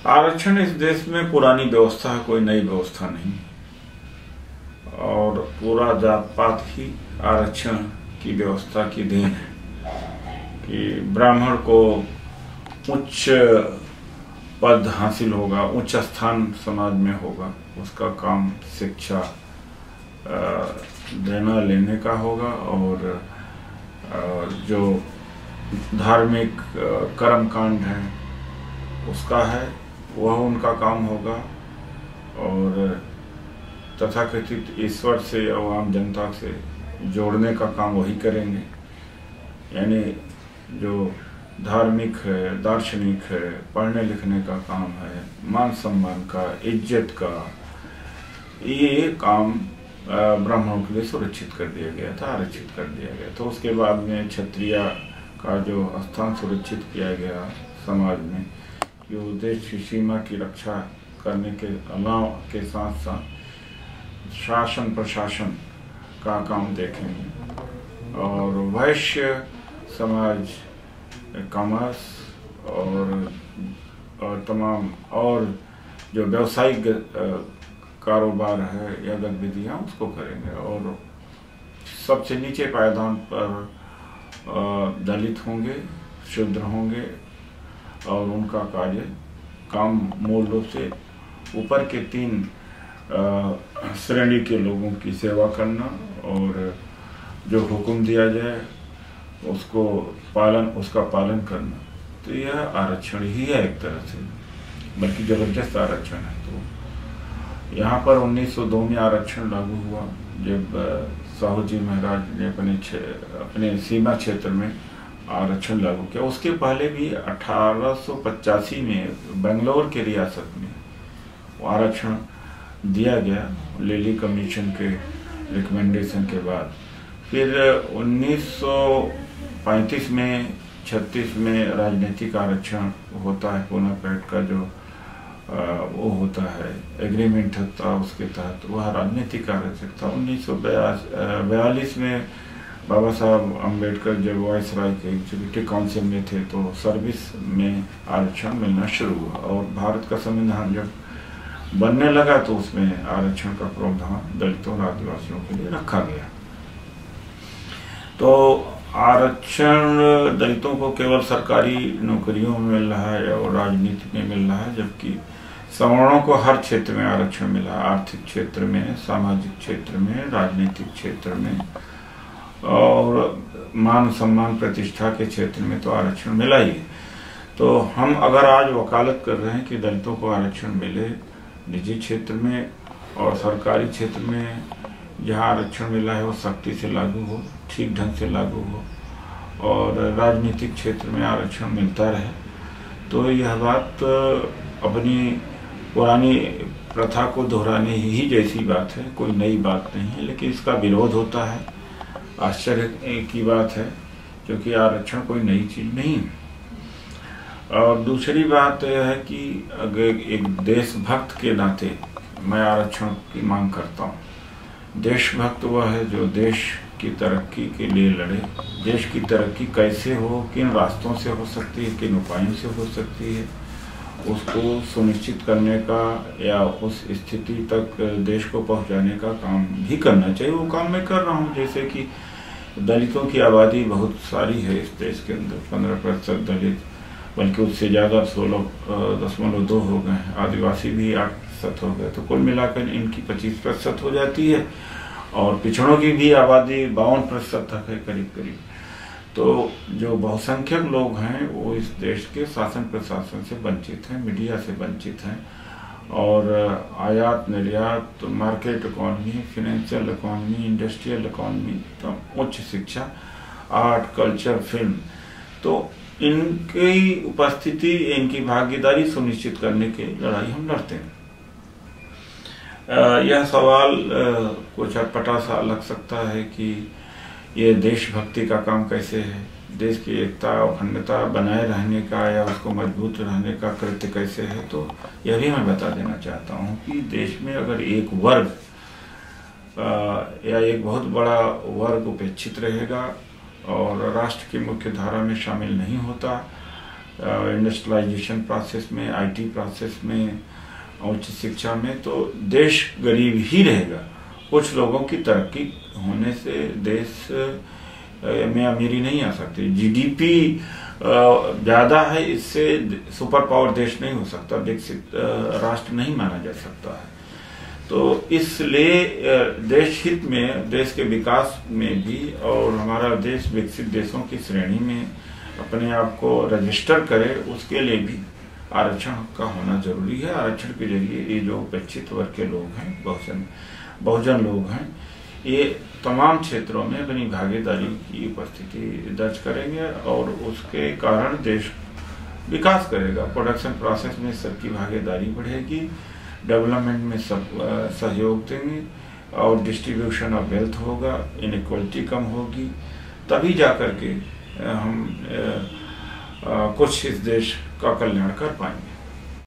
आरक्षण इस देश में पुरानी व्यवस्था है, कोई नई व्यवस्था नहीं। और पूरा जात पात ही आरक्षण की व्यवस्था की देन है कि ब्राह्मण को उच्च पद हासिल होगा, उच्च स्थान समाज में होगा, उसका काम शिक्षा देना लेने का होगा और जो धार्मिक कर्मकांड है उसका है, वह उनका काम होगा। और तथाकथित ईश्वर से और आम जनता से जोड़ने का काम वही करेंगे। यानी जो धार्मिक है, दार्शनिक है, पढ़ने लिखने का काम है, मान सम्मान का, इज्जत का, ये काम ब्राह्मणों के लिए सुरक्षित कर दिया गया था, आरक्षित कर दिया गया। तो उसके बाद में क्षत्रिय का जो स्थान सुरक्षित किया गया समाज में, कि वो देश की सीमा की रक्षा करने के अलावा के साथ साथ शासन प्रशासन का काम देखेंगे। और वैश्य समाज, कॉमर्स और तमाम और जो व्यावसायिक कारोबार है या गतिविधियाँ उसको करेंगे। और सबसे नीचे पायदान पर दलित होंगे, शूद्र होंगे और उनका कार्य काम मूल रूप से ऊपर के 3 श्रेणी के लोगों की सेवा करना और जो हुक्म दिया जाए उसका पालन करना। तो यह आरक्षण ही है एक तरह से, बल्कि जबरदस्त आरक्षण है। तो यहाँ पर 1902 में आरक्षण लागू हुआ जब साहू जी महाराज ने अपने सीमा क्षेत्र में आरक्षण लागू किया। उसके पहले भी 1885 में बेंगलोर के रियासत में आरक्षण दिया गया लेली कमीशन के रिकमेंडेशन के बाद। फिर 1935 में 36 में राजनीतिक आरक्षण होता है, पूना पैक्ट का जो वो होता है एग्रीमेंट था, उसके तहत वह राजनीतिक आरक्षण था। 1942 में बाबा साहब अम्बेडकर जब वायसराय के एग्जीक्यूटिव काउंसिल में थे तो सर्विस में आरक्षण मिलना शुरू हुआ। और भारत का संविधान जब बनने लगा तो उसमें आरक्षण का प्रावधान दलितों और आदिवासियों के लिए रखा गया। तो आरक्षण दलितों को केवल सरकारी नौकरियों में मिल रहा है और राजनीति में मिल रहा है, जबकि सवर्णों को हर क्षेत्र में आरक्षण मिला। आर्थिक क्षेत्र में, सामाजिक क्षेत्र में, राजनीतिक क्षेत्र में और मान सम्मान प्रतिष्ठा के क्षेत्र में तो आरक्षण मिला ही। तो हम अगर आज वकालत कर रहे हैं कि दलितों को आरक्षण मिले, निजी क्षेत्र में और सरकारी क्षेत्र में जहाँ आरक्षण मिला है वो सख्ती से लागू हो, ठीक ढंग से लागू हो और राजनीतिक क्षेत्र में आरक्षण मिलता रहे, तो यह बात अपनी पुरानी प्रथा को दोहराने ही जैसी बात है, कोई नई बात नहीं है। लेकिन इसका विरोध होता है, आश्चर्य की बात है, क्योंकि आरक्षण कोई नई चीज नहीं है। और दूसरी बात यह है कि अगर एक देशभक्त के नाते मैं आरक्षण की मांग करता हूँ। देशभक्त वह है जो देश की तरक्की के लिए लड़े। देश की तरक्की कैसे हो, किन रास्तों से हो सकती है, किन उपायों से हो सकती है, उसको सुनिश्चित करने का या उस स्थिति तक देश को पहुंचाने का काम भी करना चाहिए। वो काम मैं कर रहा हूँ। जैसे कि दलितों की आबादी बहुत सारी है इस देश के अंदर, 15% दलित, बल्कि उससे ज़्यादा 16.2 हो गए हैं। आदिवासी भी 8% हो गए, तो कुल मिलाकर इनकी 25% हो जाती है। और पिछड़ों की भी आबादी 52% तक है करीब करीब। तो जो बहुसंख्यक लोग हैं वो इस देश के शासन प्रशासन से वंचित हैं, मीडिया से वंचित हैं। और आयात निर्यात, market economy, financial economy, industrial economy, तो उच्च शिक्षा, आर्ट, कल्चर, फिल्म, तो इनकी उपस्थिति, इनकी भागीदारी सुनिश्चित करने की लड़ाई हम लड़ते हैं। यह सवाल कुछ अटपटा सा लग सकता है कि ये देशभक्ति का काम कैसे है, देश की एकता और अखंडता बनाए रहने का या उसको मजबूत रहने का कृत्य कैसे है। तो यह भी मैं बता देना चाहता हूँ कि देश में अगर एक वर्ग या एक बहुत बड़ा वर्ग उपेक्षित रहेगा और राष्ट्र की मुख्य धारा में शामिल नहीं होता, इंडस्ट्रियलाइजेशन प्रोसेस में, IT प्रोसेस में, उच्च शिक्षा में, तो देश गरीब ही रहेगा। कुछ लोगों की तरक्की होने से देश में अमीरी नहीं आ सकती। GDP ज़्यादा है, इससे सुपर पावर देश नहीं हो सकता, विकसित राष्ट्र नहीं माना जा सकता है। तो इसलिए देश हित में, देश के विकास में भी, और हमारा देश विकसित देशों की श्रेणी में अपने आप को रजिस्टर करे, उसके लिए भी आरक्षण का होना जरूरी है। आरक्षण के जरिए ये जो उपेक्षित वर्ग के लोग हैं, बहुजन लोग हैं, ये तमाम क्षेत्रों में अपनी भागीदारी की उपस्थिति दर्ज करेंगे और उसके कारण देश विकास करेगा। प्रोडक्शन प्रोसेस में सबकी भागीदारी बढ़ेगी, डेवलपमेंट में सब सहयोग देंगे और डिस्ट्रीब्यूशन ऑफ वेल्थ होगा, इनइक्वालिटी कम होगी, तभी जाकर के हम कुछ इस देश का कल्याण कर पाएंगे।